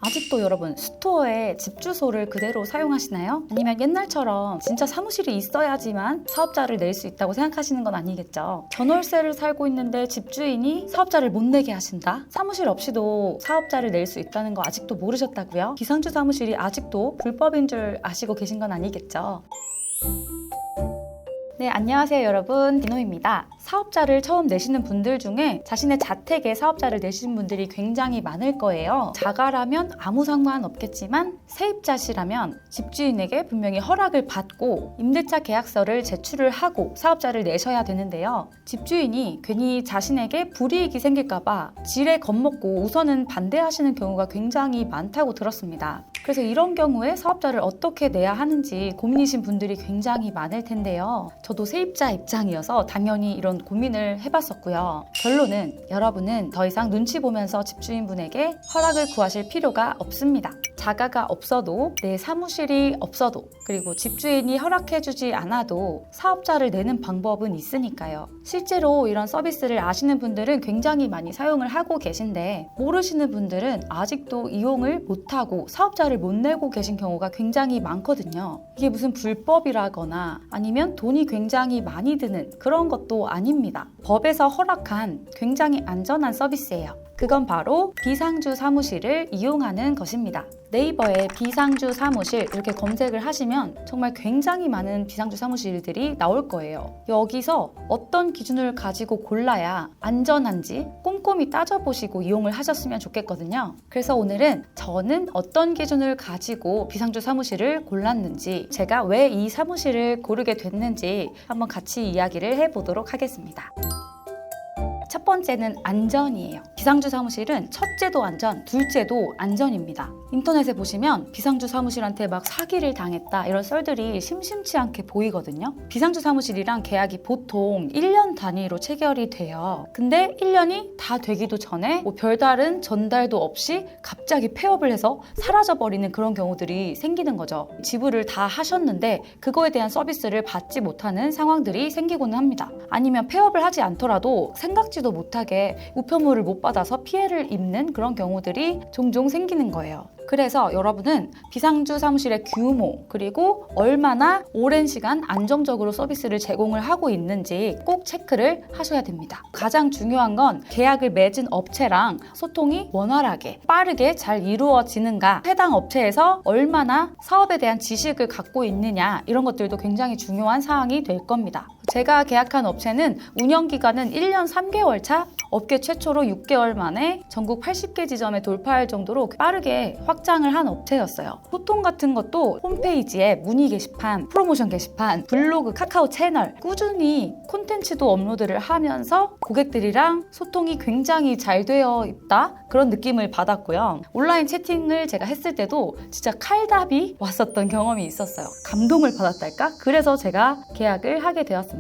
아직도 여러분 스토어에 집 주소를 그대로 사용하시나요? 아니면 옛날처럼 진짜 사무실이 있어야지만 사업자를 낼 수 있다고 생각하시는 건 아니겠죠? 전월세를 살고 있는데 집주인이 사업자를 못 내게 하신다? 사무실 없이도 사업자를 낼 수 있다는 거 아직도 모르셨다고요? 비상주 사무실이 아직도 불법인 줄 아시고 계신 건 아니겠죠? 네, 안녕하세요 여러분, 디노입니다. 사업자를 처음 내시는 분들 중에 자신의 자택에 사업자를 내시는 분들이 굉장히 많을 거예요. 자가라면 아무 상관없겠지만 세입자시라면 집주인에게 분명히 허락을 받고 임대차 계약서를 제출을 하고 사업자를 내셔야 되는데요. 집주인이 괜히 자신에게 불이익이 생길까봐 지레 겁먹고 우선은 반대하시는 경우가 굉장히 많다고 들었습니다. 그래서 이런 경우에 사업자를 어떻게 내야 하는지 고민이신 분들이 굉장히 많을 텐데요. 저도 세입자 입장이어서 당연히 이런 고민을 해봤었고요. 결론은 여러분은 더 이상 눈치 보면서 집주인분에게 허락을 구하실 필요가 없습니다. 자가가 없어도 내 사무실이 없어도 그리고 집주인이 허락해주지 않아도 사업자를 내는 방법은 있으니까요. 실제로 이런 서비스를 아시는 분들은 굉장히 많이 사용을 하고 계신데 모르시는 분들은 아직도 이용을 못하고 사업자를 못 내고 계신 경우가 굉장히 많거든요. 이게 무슨 불법이라거나 아니면 돈이 굉장히 많이 드는 그런 것도 아닙니다. 법에서 허락한 굉장히 안전한 서비스예요. 그건 바로 비상주 사무실을 이용하는 것입니다. 네이버에 비상주 사무실 이렇게 검색을 하시면 정말 굉장히 많은 비상주 사무실들이 나올 거예요. 여기서 어떤 기준을 가지고 골라야 안전한지 꼼꼼히 따져보시고 이용을 하셨으면 좋겠거든요. 그래서 오늘은 저는 어떤 기준을 가지고 비상주 사무실을 골랐는지, 제가 왜 이 사무실을 고르게 됐는지 한번 같이 이야기를 해보도록 하겠습니다. 첫 번째는 안전이에요. 비상주 사무실은 첫째도 안전, 둘째도 안전입니다. 인터넷에 보시면 비상주 사무실한테 막 사기를 당했다 이런 썰들이 심심치 않게 보이거든요. 비상주 사무실이랑 계약이 보통 1년 단위로 체결이 돼요. 근데 1년이 다 되기도 전에 별다른 전달도 없이 갑자기 폐업을 해서 사라져버리는 그런 경우들이 생기는 거죠. 지불을 다 하셨는데 그거에 대한 서비스를 받지 못하는 상황들이 생기고는 합니다. 아니면 폐업을 하지 않더라도 생각지도 못하게 우편물을 못 받아서 피해를 입는 그런 경우들이 종종 생기는 거예요. 그래서 여러분은 비상주 사무실의 규모 그리고 얼마나 오랜 시간 안정적으로 서비스를 제공을 하고 있는지 꼭 체크를 하셔야 됩니다. 가장 중요한 건 계약을 맺은 업체랑 소통이 원활하게 빠르게 잘 이루어지는가, 해당 업체에서 얼마나 사업에 대한 지식을 갖고 있느냐 이런 것들도 굉장히 중요한 사항이 될 겁니다. 제가 계약한 업체는 운영기간은 1년 3개월 차, 업계 최초로 6개월 만에 전국 80개 지점에 돌파할 정도로 빠르게 확장을 한 업체였어요. 소통 같은 것도 홈페이지에 문의 게시판, 프로모션 게시판, 블로그, 카카오 채널 꾸준히 콘텐츠도 업로드를 하면서 고객들이랑 소통이 굉장히 잘 되어 있다 그런 느낌을 받았고요. 온라인 채팅을 제가 했을 때도 진짜 칼답이 왔었던 경험이 있었어요. 감동을 받았달까? 그래서 제가 계약을 하게 되었습니다.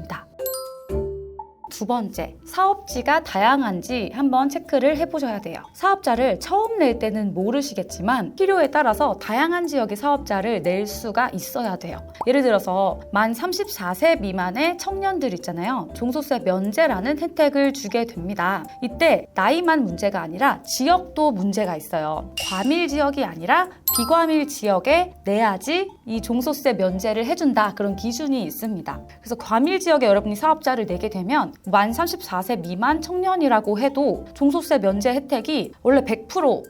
두 번째, 사업지가 다양한지 한번 체크를 해보셔야 돼요. 사업자를 처음 낼 때는 모르시겠지만 필요에 따라서 다양한 지역의 사업자를 낼 수가 있어야 돼요. 예를 들어서 만 34세 미만의 청년들 있잖아요. 종소세 면제라는 혜택을 주게 됩니다. 이때 나이만 문제가 아니라 지역도 문제가 있어요. 과밀 지역이 아니라 비과밀 지역에 내야지 이 종소세 면제를 해준다 그런 기준이 있습니다. 그래서 과밀 지역에 여러분이 사업자를 내게 되면 만 34세 미만 청년이라고 해도 종소세 면제 혜택이 원래 100%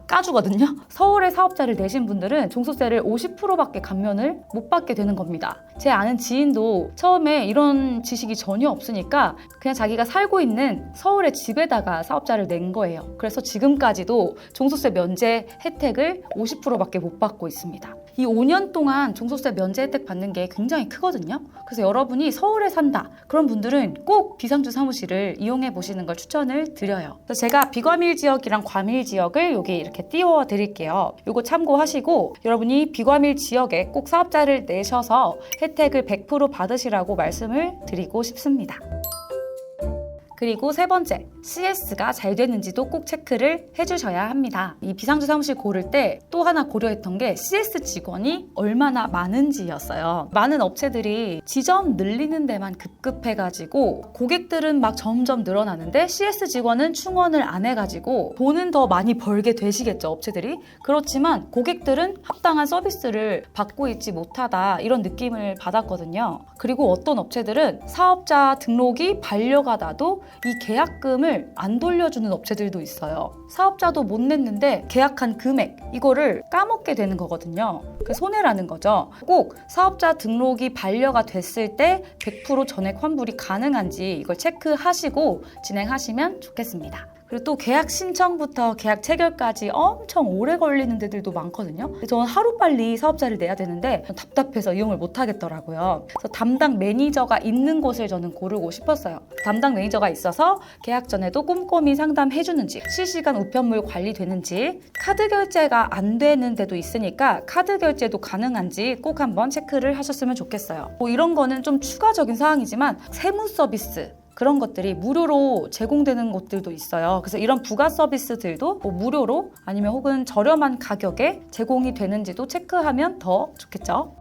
까주거든요. 서울에 사업자를 내신 분들은 종소세를 50%밖에 감면을 못 받게 되는 겁니다. 제 아는 지인도 처음에 이런 지식이 전혀 없으니까 그냥 자기가 살고 있는 서울의 집에다가 사업자를 낸 거예요. 그래서 지금까지도 종소세 면제 혜택을 50%밖에 못 받고 있습니다. 이 5년 동안 종소세 면제 혜택 받는 게 굉장히 크거든요. 그래서 여러분이 서울에 산다 그런 분들은 꼭 비상주 사무실을 이용해 보시는 걸 추천을 드려요. 그래서 제가 비과밀 지역이랑 과밀 지역을 여기 이렇게 띄워 드릴게요. 이거 참고하시고 여러분이 비과밀 지역에 꼭 사업자를 내셔서 혜택을 100% 받으시라고 말씀을 드리고 싶습니다. 그리고 세 번째, CS가 잘 되는지도 꼭 체크를 해주셔야 합니다. 이 비상주 사무실 고를 때 또 하나 고려했던 게 CS 직원이 얼마나 많은지였어요. 많은 업체들이 지점 늘리는 데만 급급해가지고 고객들은 막 점점 늘어나는데 CS 직원은 충원을 안 해가지고 돈은 더 많이 벌게 되시겠죠, 업체들이. 그렇지만 고객들은 합당한 서비스를 받고 있지 못하다, 이런 느낌을 받았거든요. 그리고 어떤 업체들은 사업자 등록이 반려가다도 이 계약금을 안 돌려주는 업체들도 있어요. 사업자도 못 냈는데 계약한 금액, 이거를 까먹게 되는 거거든요. 그 손해라는 거죠. 꼭 사업자 등록이 반려가 됐을 때 100% 전액 환불이 가능한지 이걸 체크하시고 진행하시면 좋겠습니다. 그리고 또 계약 신청부터 계약 체결까지 엄청 오래 걸리는 데들도 많거든요. 저는 하루빨리 사업자를 내야 되는데 답답해서 이용을 못 하겠더라고요. 그래서 담당 매니저가 있는 곳을 저는 고르고 싶었어요. 담당 매니저가 있어서 계약 전에도 꼼꼼히 상담해 주는지, 실시간 우편물 관리되는지, 카드 결제가 안 되는 데도 있으니까 카드 결제도 가능한지 꼭 한번 체크를 하셨으면 좋겠어요. 뭐 이런 거는 좀 추가적인 사항이지만 세무 서비스, 그런 것들이 무료로 제공되는 곳들도 있어요. 그래서 이런 부가 서비스들도 뭐 무료로 아니면 혹은 저렴한 가격에 제공이 되는지도 체크하면 더 좋겠죠.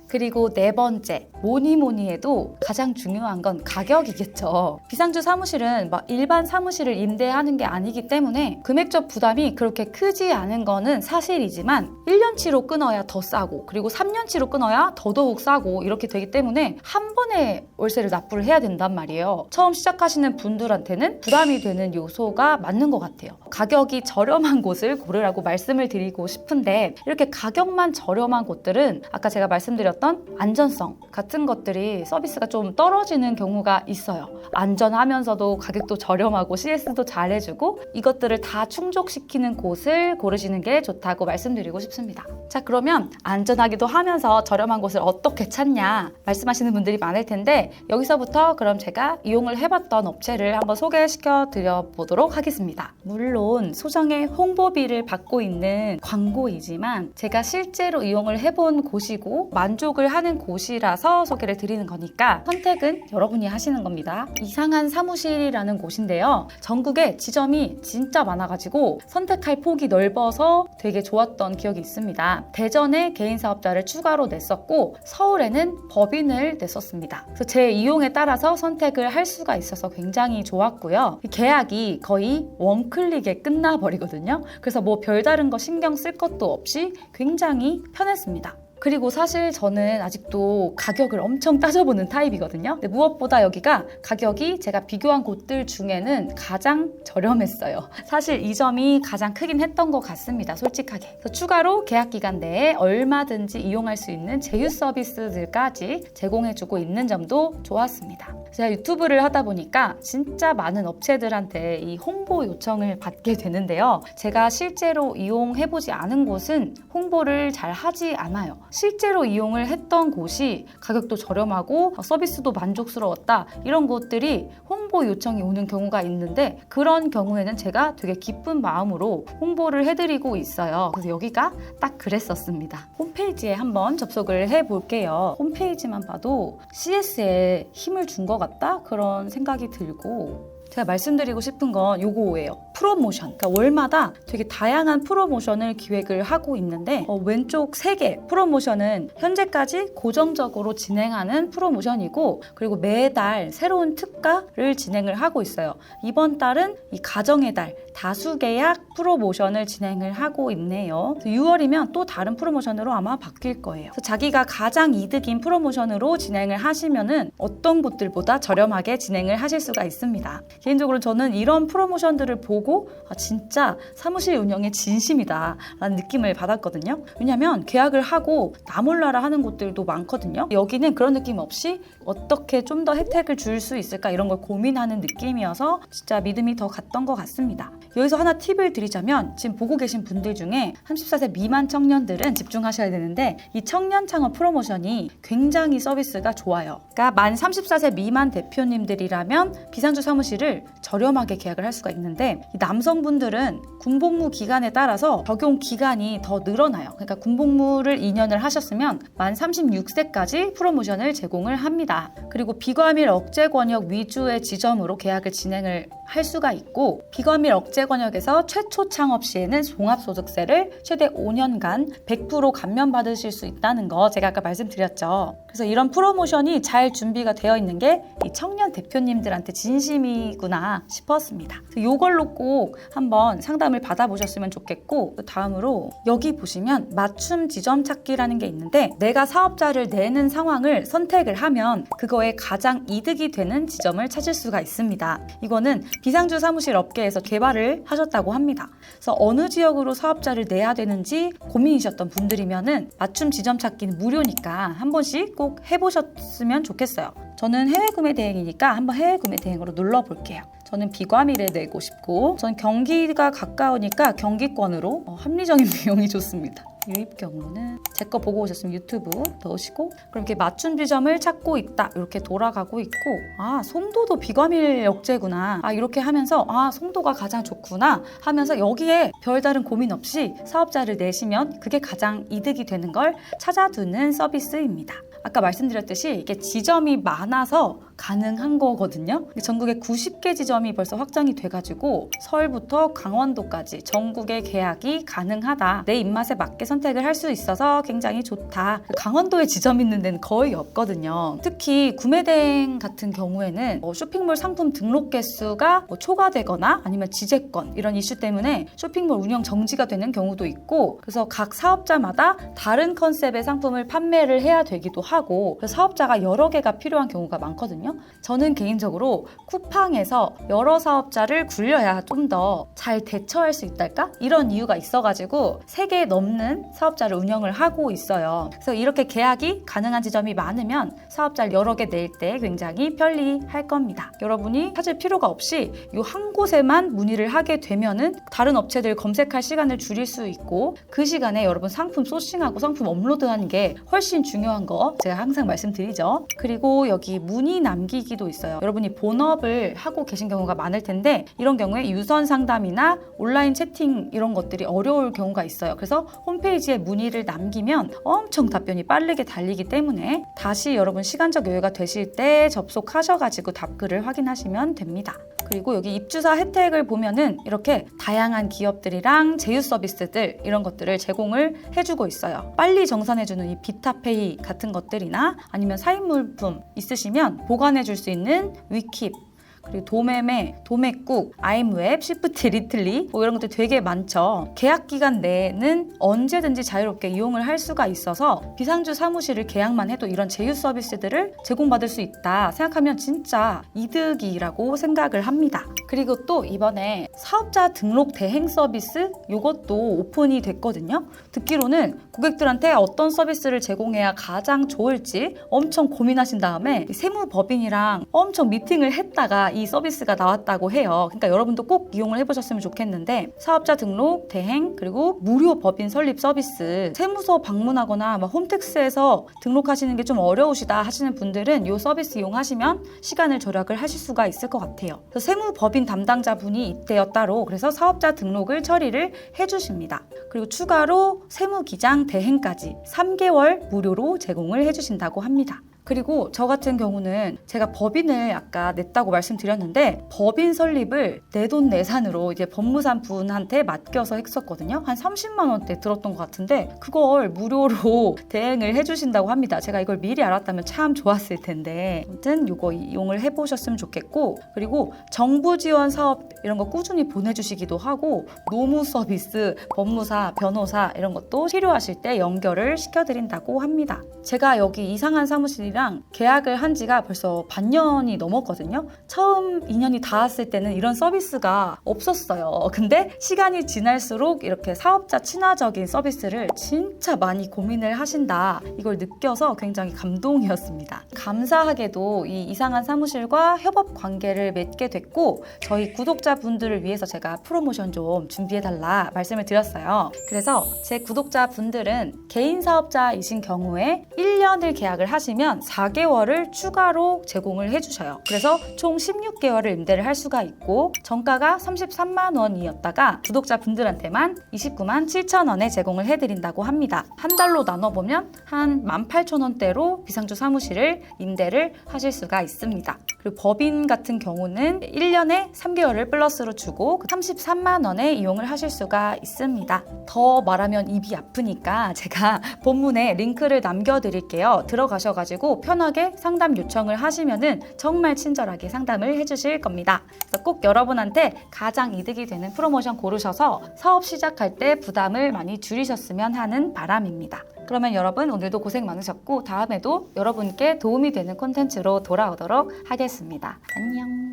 그리고 네 번째, 뭐니 해도 가장 중요한 건 가격이겠죠. 비상주 사무실은 막 일반 사무실을 임대하는 게 아니기 때문에 금액적 부담이 그렇게 크지 않은 거는 사실이지만 1년치로 끊어야 더 싸고, 그리고 3년치로 끊어야 더더욱 싸고, 이렇게 되기 때문에 한 번에 월세를 납부를 해야 된단 말이에요. 처음 시작하시는 분들한테는 부담이 되는 요소가 맞는 것 같아요. 가격이 저렴한 곳을 고르라고 말씀을 드리고 싶은데, 이렇게 가격만 저렴한 곳들은 아까 제가 말씀드렸던 안전성 같은 것들이 서비스가 좀 떨어지는 경우가 있어요. 안전하면서도 가격도 저렴하고 CS도 잘해주고, 이것들을 다 충족시키는 곳을 고르시는 게 좋다고 말씀드리고 싶습니다. 자, 그러면 안전하기도 하면서 저렴한 곳을 어떻게 찾냐 말씀하시는 분들이 많을 텐데, 여기서부터 그럼 제가 이용을 해봤던 업체를 한번 소개시켜 드려보도록 하겠습니다. 물론 소정의 홍보비를 받고 있는 광고이지만 제가 실제로 이용을 해본 곳이고 만족을 하는 곳이라서 소개를 드리는 거니까 선택은 여러분이 하시는 겁니다. 이상한 사무실이라는 곳인데요. 전국에 지점이 진짜 많아가지고 선택할 폭이 넓어서 되게 좋았던 기억이 있습니다. 대전에 개인 사업자를 추가로 냈었고 서울에는 법인을 냈었습니다. 그래서 제 이용에 따라서 선택을 할 수가 있어서 굉장히 좋았고요. 계약이 거의 원클릭에 끝나버리거든요. 그래서 뭐 별다른 거 신경 쓸 것도 없이 굉장히 편했습니다. 그리고 사실 저는 아직도 가격을 엄청 따져보는 타입이거든요. 근데 무엇보다 여기가 가격이 제가 비교한 곳들 중에는 가장 저렴했어요. 사실 이 점이 가장 크긴 했던 것 같습니다, 솔직하게. 그래서 추가로 계약 기간 내에 얼마든지 이용할 수 있는 제휴 서비스들까지 제공해주고 있는 점도 좋았습니다. 제가 유튜브를 하다 보니까 진짜 많은 업체들한테 이 홍보 요청을 받게 되는데요. 제가 실제로 이용해보지 않은 곳은 홍보를 잘 하지 않아요. 실제로 이용을 했던 곳이 가격도 저렴하고 서비스도 만족스러웠다, 이런 곳들이 홍보 요청이 오는 경우가 있는데, 그런 경우에는 제가 되게 기쁜 마음으로 홍보를 해드리고 있어요. 그래서 여기가 딱 그랬었습니다. 홈페이지에 한번 접속을 해볼게요. 홈페이지만 봐도 CS에 힘을 준 것 같다? 그런 생각이 들고, 제가 말씀드리고 싶은 건 요거예요. 프로모션. 그러니까 월마다 되게 다양한 프로모션을 기획을 하고 있는데 왼쪽 3개 프로모션은 현재까지 고정적으로 진행하는 프로모션이고, 그리고 매달 새로운 특가를 진행을 하고 있어요. 이번 달은 이 가정의 달 다수계약 프로모션을 진행을 하고 있네요. 6월이면 또 다른 프로모션으로 아마 바뀔 거예요. 그래서 자기가 가장 이득인 프로모션으로 진행을 하시면은 어떤 곳들보다 저렴하게 진행을 하실 수가 있습니다. 개인적으로 저는 이런 프로모션들을 보고 진짜 사무실 운영에 진심이다 라는 느낌을 받았거든요. 왜냐면 계약을 하고 나 몰라라 하는 곳들도 많거든요. 여기는 그런 느낌 없이 어떻게 좀 더 혜택을 줄 수 있을까, 이런 걸 고민하는 느낌이어서 진짜 믿음이 더 갔던 것 같습니다. 여기서 하나 팁을 드리자면, 지금 보고 계신 분들 중에 34세 미만 청년들은 집중하셔야 되는데, 이 청년 창업 프로모션이 굉장히 서비스가 좋아요. 그러니까 만 34세 미만 대표님들이라면 비상주 사무실을 저렴하게 계약을 할 수가 있는데, 이 남성분들은 군복무 기간에 따라서 적용 기간이 더 늘어나요. 그러니까 군복무를 2년을 하셨으면 만 36세까지 프로모션을 제공을 합니다. 그리고 비과밀 억제 권역 위주의 지점으로 계약을 진행을 할 수가 있고, 비과밀 억제 권역에서 최초 창업 시에는 종합소득세를 최대 5년간 100% 감면받으실 수 있다는 거 제가 아까 말씀드렸죠. 그래서 이런 프로모션이 잘 준비가 되어 있는 게 이 청년 대표님들한테 진심이구나 싶었습니다. 이걸로 꼭 한번 상담을 받아보셨으면 좋겠고, 다음으로 여기 보시면 맞춤 지점 찾기라는 게 있는데, 내가 사업자를 내는 상황을 선택을 하면 그거에 가장 이득이 되는 지점을 찾을 수가 있습니다. 이거는 비상주 사무실 업계에서 개발을 하셨다고 합니다. 그래서 어느 지역으로 사업자를 내야 되는지 고민이셨던 분들이면은 맞춤 지점 찾기는 무료니까 한 번씩 꼭 해보셨으면 좋겠어요. 저는 해외 구매 대행이니까 한번 해외 구매 대행으로 눌러볼게요. 저는 비과밀에 내고 싶고, 전 경기가 가까우니까 경기권으로 합리적인 비용이 좋습니다. 유입 경우는 제 거 보고 오셨으면 유튜브 넣으시고, 그럼 이렇게 맞춤 지점을 찾고 있다 이렇게 돌아가고 있고, 아 송도도 비과밀 억제구나, 아 이렇게 하면서 아 송도가 가장 좋구나 하면서 여기에 별다른 고민 없이 사업자를 내시면 그게 가장 이득이 되는 걸 찾아두는 서비스입니다. 아까 말씀드렸듯이 이게 지점이 많아서 가능한 거거든요. 전국에 90개 지점이 벌써 확정이 돼가지고 서울부터 강원도까지 전국의 계약이 가능하다. 내 입맛에 맞게 선택을 할 수 있어서 굉장히 좋다. 강원도에 지점 있는 데는 거의 없거든요. 특히 구매대행 같은 경우에는 쇼핑몰 상품 등록 개수가 초과되거나 아니면 지재권 이런 이슈 때문에 쇼핑몰 운영 정지가 되는 경우도 있고, 그래서 각 사업자마다 다른 컨셉의 상품을 판매를 해야 되기도 하고, 사업자가 여러 개가 필요한 경우가 많거든요. 저는 개인적으로 쿠팡에서 여러 사업자를 굴려야 좀 더 잘 대처할 수 있달까? 이런 이유가 있어가지고 3개 넘는 사업자를 운영을 하고 있어요. 그래서 이렇게 계약이 가능한 지점이 많으면 사업자를 여러 개 낼 때 굉장히 편리할 겁니다. 여러분이 찾을 필요가 없이 이 한 곳에만 문의를 하게 되면은 다른 업체들 검색할 시간을 줄일 수 있고, 그 시간에 여러분 상품 소싱하고 상품 업로드하는 게 훨씬 중요한 거 제가 항상 말씀드리죠. 그리고 여기 문의 남기기도 있어요. 여러분이 본업을 하고 계신 경우가 많을 텐데, 이런 경우에 유선 상담이나 온라인 채팅 이런 것들이 어려울 경우가 있어요. 그래서 홈페이지에 문의를 남기면 엄청 답변이 빠르게 달리기 때문에 다시 여러분 시간적 여유가 되실 때 접속하셔가지고 답글을 확인하시면 됩니다. 그리고 여기 입주사 혜택을 보면은 이렇게 다양한 기업들이랑 제휴 서비스들 이런 것들을 제공을 해주고 있어요. 빨리 정산해주는 이 비타페이 같은 것들이나 아니면 사인물품 있으시면 보관해줄 수 있는 위킵, 그리고 도매매, 도매국, 아임웹, 시프트 리틀리 이런 것들 되게 많죠. 계약 기간 내에는 언제든지 자유롭게 이용을 할 수가 있어서 비상주 사무실을 계약만 해도 이런 제휴 서비스들을 제공받을 수 있다 생각하면 진짜 이득이라고 생각을 합니다. 그리고 또 이번에 사업자 등록 대행 서비스 이것도 오픈이 됐거든요. 듣기로는 고객들한테 어떤 서비스를 제공해야 가장 좋을지 엄청 고민하신 다음에 세무법인이랑 엄청 미팅을 했다가 이 서비스가 나왔다고 해요. 그러니까 여러분도 꼭 이용을 해보셨으면 좋겠는데, 사업자 등록, 대행, 그리고 무료 법인 설립 서비스, 세무서 방문하거나 홈택스에서 등록하시는 게 좀 어려우시다 하시는 분들은 이 서비스 이용하시면 시간을 절약을 하실 수가 있을 것 같아요. 그래서 세무법인 담당자분이 있대요 따로. 그래서 사업자 등록을 처리를 해주십니다. 그리고 추가로 세무기장 대행까지 3개월 무료로 제공을 해주신다고 합니다. 그리고 저 같은 경우는 제가 법인을 아까 냈다고 말씀드렸는데, 법인 설립을 내돈내산으로 이제 법무사 분한테 맡겨서 했었거든요. 한 30만 원대 들었던 것 같은데 그걸 무료로 대행을 해주신다고 합니다. 제가 이걸 미리 알았다면 참 좋았을 텐데, 아무튼 이거 이용을 해보셨으면 좋겠고, 그리고 정부 지원 사업 이런 거 꾸준히 보내주시기도 하고, 노무 서비스, 법무사, 변호사 이런 것도 필요하실 때 연결을 시켜드린다고 합니다. 제가 여기 이상한 사무실이랑 계약을 한 지가 벌써 반년이 넘었거든요. 처음 2년이 닿았을 때는 이런 서비스가 없었어요. 근데 시간이 지날수록 이렇게 사업자 친화적인 서비스를 진짜 많이 고민을 하신다, 이걸 느껴서 굉장히 감동이었습니다. 감사하게도 이 이상한 사무실과 협업 관계를 맺게 됐고, 저희 구독자분들을 위해서 제가 프로모션 좀 준비해달라 말씀을 드렸어요. 그래서 제 구독자분들은 개인 사업자이신 경우에 1년 1년을 계약을 하시면 4개월을 추가로 제공을 해주셔요. 그래서 총 16개월을 임대를 할 수가 있고 정가가 33만 원이었다가 구독자분들한테만 29만 7천 원에 제공을 해드린다고 합니다. 한 달로 나눠보면 한 18,000원대로 비상주 사무실을 임대를 하실 수가 있습니다. 그리고 법인 같은 경우는 1년에 3개월을 플러스로 주고 33만 원에 이용을 하실 수가 있습니다. 더 말하면 입이 아프니까 제가 본문에 링크를 남겨드릴게요. 들어가셔가지고 편하게 상담 요청을 하시면은 정말 친절하게 상담을 해주실 겁니다. 그래서 꼭 여러분한테 가장 이득이 되는 프로모션 고르셔서 사업 시작할 때 부담을 많이 줄이셨으면 하는 바람입니다. 그러면 여러분 오늘도 고생 많으셨고 다음에도 여러분께 도움이 되는 콘텐츠로 돌아오도록 하겠습니다. 안녕.